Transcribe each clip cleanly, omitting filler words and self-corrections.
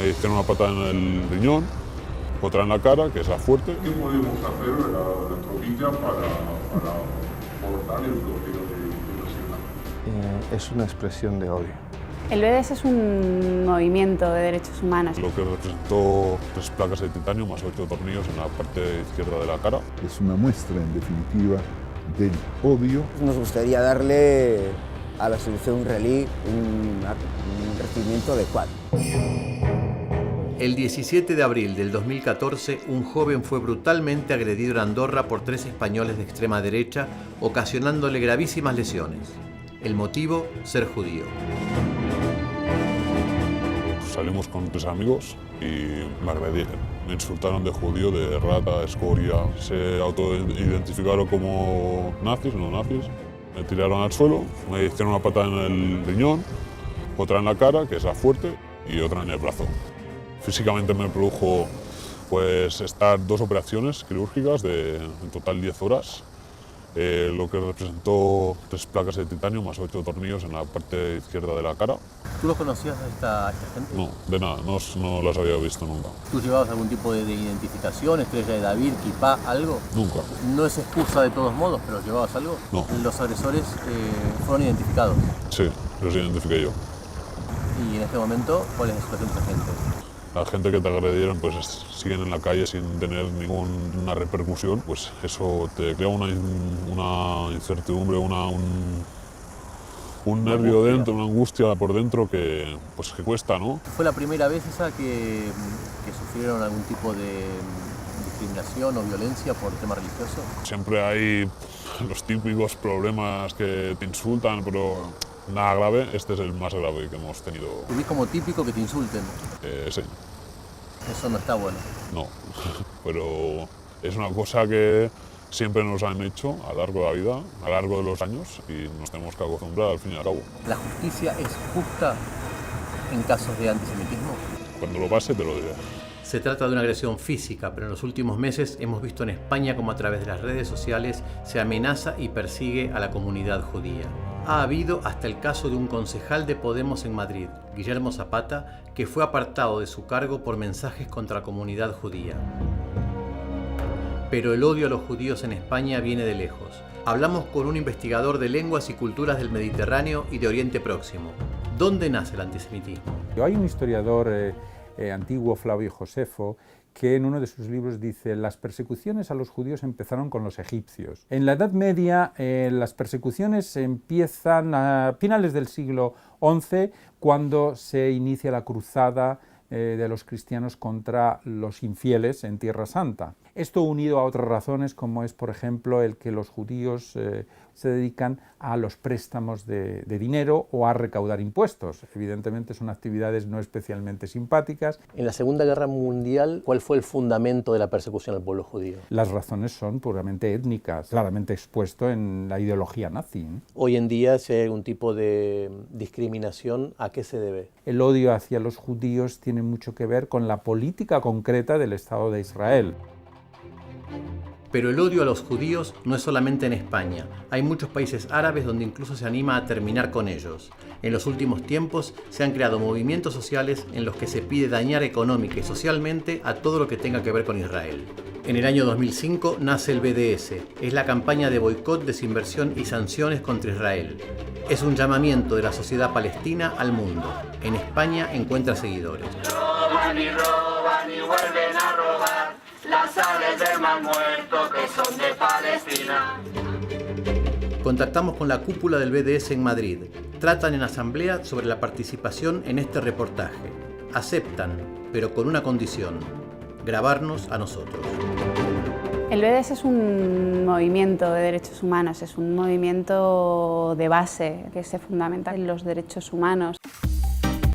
Me hicieron una patada en el riñón, otra en la cara, que es la fuerte. ¿Qué podemos hacer en la tropilla para cortar el bloqueo de nacional? Es una expresión de odio. El BDS es un movimiento de derechos humanos. Lo que representó 3 placas de titanio más 8 tornillos en la parte izquierda de la cara. Es una muestra, en definitiva, del odio. Nos gustaría darle a la selección israelí un recibimiento adecuado. El 17 de abril del 2014, un joven fue brutalmente agredido en Andorra por 3 españoles de extrema derecha, ocasionándole gravísimas lesiones. El motivo, ser judío. Salimos con 3 amigos y me agredieron. Me insultaron de judío, de rata, escoria. Se autoidentificaron como nazis, no nazis. Me tiraron al suelo, me hicieron una patada en el riñón, otra en la cara, que es la fuerte, y otra en el brazo. Físicamente me produjo pues, estar 2 operaciones quirúrgicas de en total 10 horas, lo que representó 3 placas de titanio más 8 tornillos en la parte izquierda de la cara. ¿Tú los conocías a esta gente? No, de nada, no las había visto nunca. ¿Tú llevabas algún tipo de identificación, estrella de David, kipá, algo? Nunca. No es excusa de todos modos, pero ¿llevabas algo? No. ¿Los agresores fueron identificados? Sí, los identifiqué yo. Y en este momento, ¿cuál es la situación de esta gente? La gente que te agredieron pues siguen en la calle sin tener ninguna repercusión, pues eso te crea una incertidumbre, un nervio dentro, una angustia por dentro que cuesta, ¿no? ¿Fue la primera vez esa que sufrieron algún tipo de discriminación o violencia por tema religioso? Siempre hay los típicos problemas que te insultan, pero nada grave. Este es el más grave que hemos tenido. ¿Tuvís como típico que te insulten? Sí. Eso no está bueno. No, pero es una cosa que siempre nos han hecho a lo largo de la vida, a lo largo de los años, y nos tenemos que acostumbrar al fin y al cabo. ¿La justicia es justa en casos de antisemitismo? Cuando lo pase te lo diré. Se trata de una agresión física, pero en los últimos meses hemos visto en España cómo a través de las redes sociales se amenaza y persigue a la comunidad judía. Ha habido hasta el caso de un concejal de Podemos en Madrid, Guillermo Zapata, que fue apartado de su cargo por mensajes contra la comunidad judía. Pero el odio a los judíos en España viene de lejos. Hablamos con un investigador de lenguas y culturas del Mediterráneo y de Oriente Próximo. ¿Dónde nace el antisemitismo? Hay un historiador antiguo, Flavio Josefo, que en uno de sus libros dice: las persecuciones a los judíos empezaron con los egipcios. En la Edad Media las persecuciones empiezan a finales del siglo XI, cuando se inicia la cruzada de los cristianos contra los infieles en Tierra Santa. Esto unido a otras razones, como es, por ejemplo, el que los judíos se dedican a los préstamos de dinero o a recaudar impuestos. Evidentemente son actividades no especialmente simpáticas. En la Segunda Guerra Mundial, ¿cuál fue el fundamento de la persecución al pueblo judío? Las razones son puramente étnicas, claramente expuesto en la ideología nazi, ¿eh? Hoy en día, si hay algún tipo de discriminación, ¿a qué se debe? El odio hacia los judíos tiene mucho que ver con la política concreta del Estado de Israel. Pero el odio a los judíos no es solamente en España. Hay muchos países árabes donde incluso se anima a terminar con ellos. En los últimos tiempos se han creado movimientos sociales en los que se pide dañar económica y socialmente a todo lo que tenga que ver con Israel. En el año 2005 nace el BDS. Es la campaña de boicot, desinversión y sanciones contra Israel. Es un llamamiento de la sociedad palestina al mundo. En España encuentra seguidores. Roban y vuelven a robar las sales del mal muerto que son de Palestina. Contactamos con la cúpula del BDS en Madrid. Tratan en asamblea sobre la participación en este reportaje. Aceptan, pero con una condición: grabarnos a nosotros. El BDS es un movimiento de derechos humanos, es un movimiento de base que se fundamenta en los derechos humanos.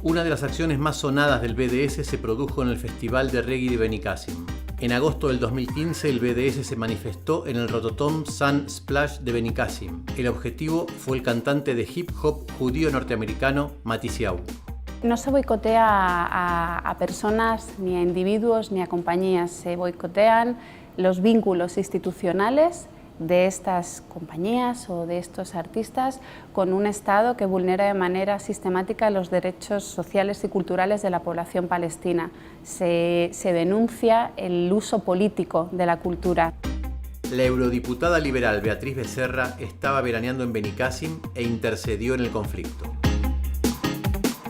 Una de las acciones más sonadas del BDS se produjo en el Festival de Reggae de Benicàssim. En agosto del 2015 el BDS se manifestó en el Rototom Sun Splash de Benicàssim. El objetivo fue el cantante de hip hop judío norteamericano Matisiau. No se boicotea a personas, ni a individuos, ni a compañías. Se boicotean los vínculos institucionales de estas compañías o de estos artistas con un Estado que vulnera de manera sistemática los derechos sociales y culturales de la población palestina. Se denuncia el uso político de la cultura. La eurodiputada liberal Beatriz Becerra estaba veraneando en Benicàssim e intercedió en el conflicto.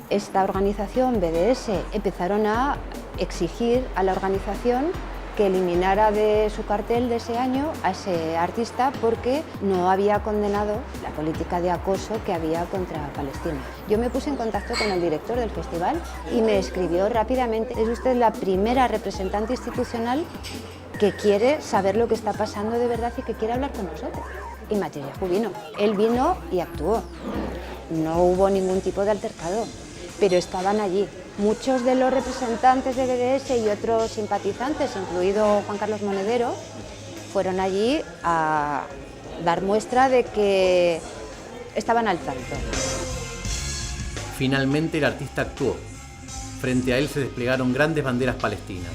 Esta organización BDS empezaron a exigir a la organización que eliminara de su cartel de ese año a ese artista porque no había condenado la política de acoso que había contra Palestina. Yo me puse en contacto con el director del festival y me escribió rápidamente: es usted la primera representante institucional que quiere saber lo que está pasando de verdad y que quiere hablar con nosotros. Y Matisyahu vino. Él vino y actuó. No hubo ningún tipo de altercado, pero estaban allí. Muchos de los representantes de BDS y otros simpatizantes, incluido Juan Carlos Monedero, fueron allí a dar muestra de que estaban al tanto. Finalmente el artista actuó. Frente a él se desplegaron grandes banderas palestinas.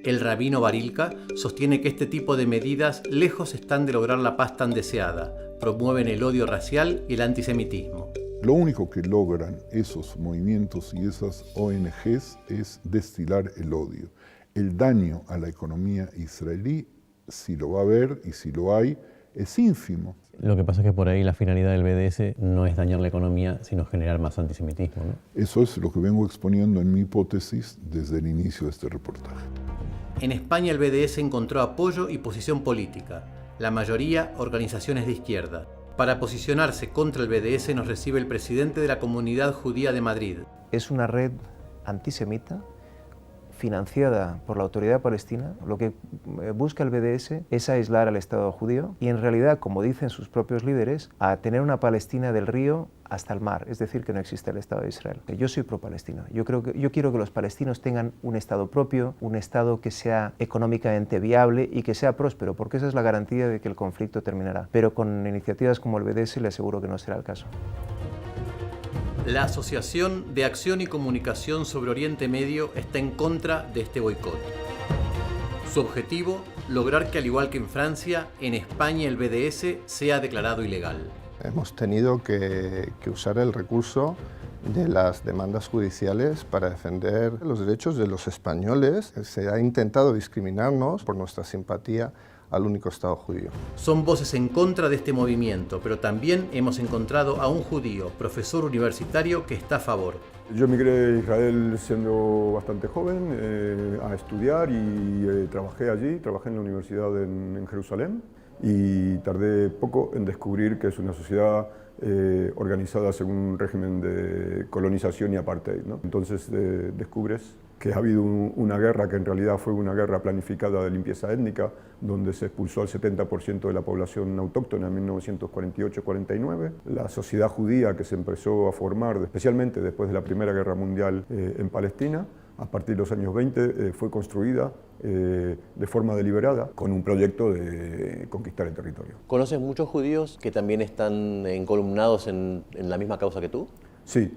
El rabino Barilka sostiene que este tipo de medidas lejos están de lograr la paz tan deseada. Promueven el odio racial y el antisemitismo. Lo único que logran esos movimientos y esas ONGs es destilar el odio. El daño a la economía israelí, si lo va a haber y si lo hay, es ínfimo. Lo que pasa es que por ahí la finalidad del BDS no es dañar la economía, sino generar más antisemitismo, ¿no? Eso es lo que vengo exponiendo en mi hipótesis desde el inicio de este reportaje. En España el BDS encontró apoyo y posición política, la mayoría organizaciones de izquierda. Para posicionarse contra el BDS nos recibe el presidente de la Comunidad Judía de Madrid. Es una red antisemita financiada por la autoridad palestina. Lo que busca el BDS es aislar al Estado judío y en realidad, como dicen sus propios líderes, a tener una Palestina del río hasta el mar, es decir, que no existe el Estado de Israel. Yo soy pro-palestino. Yo quiero que los palestinos tengan un Estado propio, un Estado que sea económicamente viable y que sea próspero, porque esa es la garantía de que el conflicto terminará. Pero con iniciativas como el BDS le aseguro que no será el caso. La Asociación de Acción y Comunicación sobre Oriente Medio está en contra de este boicot. Su objetivo, lograr que al igual que en Francia, en España el BDS sea declarado ilegal. Hemos tenido que usar el recurso de las demandas judiciales para defender los derechos de los españoles. Se ha intentado discriminarnos por nuestra simpatía al único Estado judío. Son voces en contra de este movimiento, pero también hemos encontrado a un judío, profesor universitario, que está a favor. Yo migré a Israel siendo bastante joven a estudiar y trabajé allí, trabajé en la universidad en Jerusalén y tardé poco en descubrir que es una sociedad organizada según un régimen de colonización y apartheid, ¿no? Entonces descubres que ha habido una guerra que en realidad fue una guerra planificada de limpieza étnica, donde se expulsó al 70% de la población autóctona en 1948-49. La sociedad judía que se empezó a formar, especialmente después de la Primera Guerra Mundial en Palestina, a partir de los años 20 fue construida de forma deliberada con un proyecto de conquistar el territorio. ¿Conoces muchos judíos que también están encolumnados en la misma causa que tú? Sí.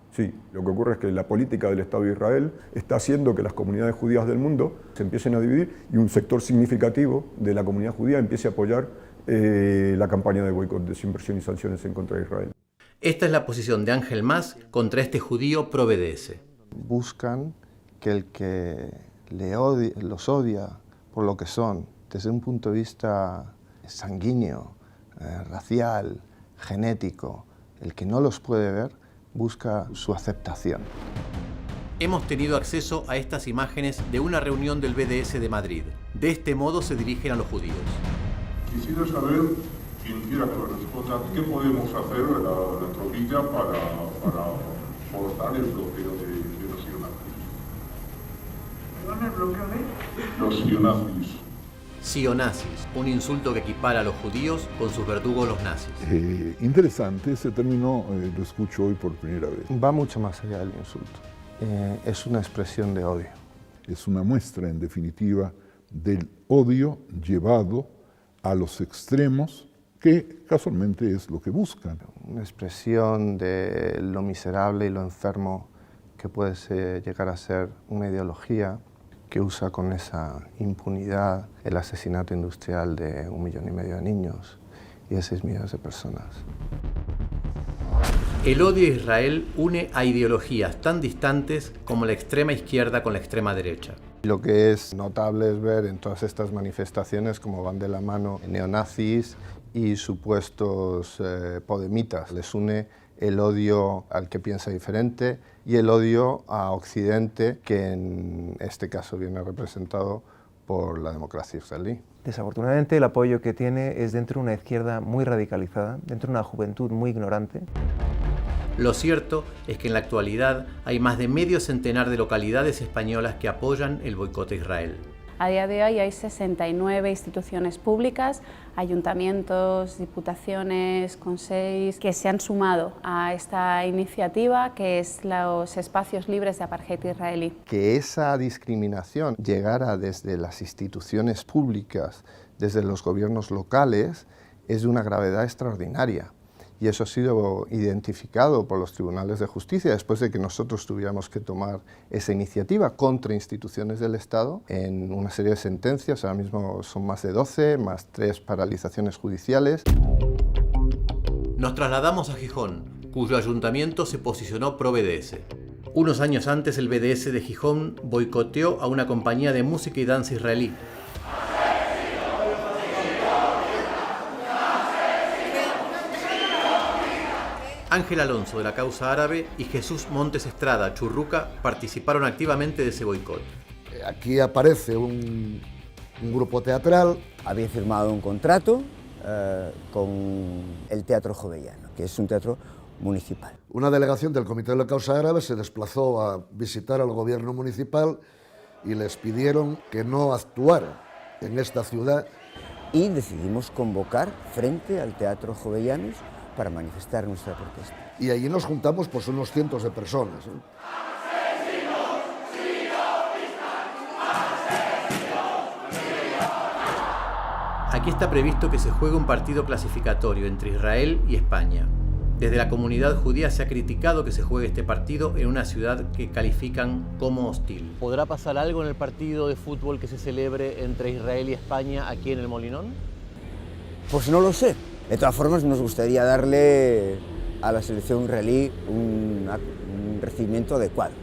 Sí, lo que ocurre es que la política del Estado de Israel está haciendo que las comunidades judías del mundo se empiecen a dividir y un sector significativo de la comunidad judía empiece a apoyar la campaña de boicot, desinversión y sanciones en contra de Israel. Esta es la posición de Ángel Mas contra este judío pro-BDS. Buscan que el que los odia por lo que son, desde un punto de vista sanguíneo, racial, genético, el que no los puede ver, busca su aceptación. Hemos tenido acceso a estas imágenes de una reunión del BDS de Madrid. De este modo se dirigen a los judíos. Quisiera saber, quien quiera que me responda, ¿qué podemos hacer en la tropilla para forzar el bloqueo de los sionazis? ¿Perdón, el bloqueo de? Los sionazis. Sionazis, un insulto que equipara a los judíos con sus verdugos los nazis. Interesante, ese término lo escucho hoy por primera vez. Va mucho más allá del insulto. Es una expresión de odio. Es una muestra, en definitiva, del odio llevado a los extremos, que casualmente es lo que buscan. Una expresión de lo miserable y lo enfermo que puede llegar a ser una ideología que usa con esa impunidad el asesinato industrial de 1,5 millones de niños y de 6 millones de personas. El odio a Israel une a ideologías tan distantes como la extrema izquierda con la extrema derecha. Lo que es notable es ver en todas estas manifestaciones cómo van de la mano neonazis y supuestos podemitas. Les une el odio al que piensa diferente y el odio a Occidente, que en este caso viene representado por la democracia israelí. Desafortunadamente el apoyo que tiene es dentro de una izquierda muy radicalizada, dentro de una juventud muy ignorante. Lo cierto es que en la actualidad hay más de medio centenar de localidades españolas que apoyan el boicot a Israel. A día de hoy hay 69 instituciones públicas, ayuntamientos, diputaciones, consells, que se han sumado a esta iniciativa, que es los espacios libres de apartheid israelí. Que esa discriminación llegara desde las instituciones públicas, desde los gobiernos locales, es de una gravedad extraordinaria. Y eso ha sido identificado por los tribunales de justicia después de que nosotros tuviéramos que tomar esa iniciativa contra instituciones del Estado en una serie de sentencias. Ahora mismo son más de 12, más 3 paralizaciones judiciales. Nos trasladamos a Gijón, cuyo ayuntamiento se posicionó pro BDS. Unos años antes, el BDS de Gijón boicoteó a una compañía de música y danza israelí. Ángel Alonso, de la Causa Árabe, y Jesús Montes Estrada, Churruca, participaron activamente de ese boicot. Aquí aparece un grupo teatral. Había firmado un contrato con el Teatro Jovellano, que es un teatro municipal. Una delegación del Comité de la Causa Árabe se desplazó a visitar al gobierno municipal y les pidieron que no actuara en esta ciudad. Y decidimos convocar frente al Teatro Jovellanos para manifestar nuestra protesta. Y allí nos juntamos pues unos cientos de personas. Aquí está previsto que se juegue un partido clasificatorio entre Israel y España. Desde la comunidad judía se ha criticado que se juegue este partido en una ciudad que califican como hostil. ¿Podrá pasar algo en el partido de fútbol que se celebre entre Israel y España aquí en el Molinón? Pues no lo sé. De todas formas, nos gustaría darle a la selección israelí un recibimiento adecuado.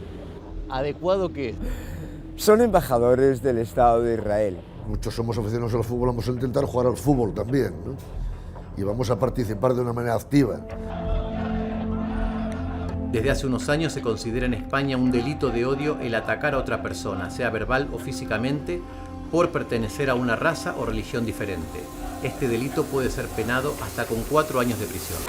¿Adecuado qué? Son embajadores del Estado de Israel. Muchos somos aficionados al fútbol, vamos a intentar jugar al fútbol también, ¿no? Y vamos a participar de una manera activa. Desde hace unos años se considera en España un delito de odio el atacar a otra persona, sea verbal o físicamente, por pertenecer a una raza o religión diferente. Este delito puede ser penado hasta con 4 años de prisión.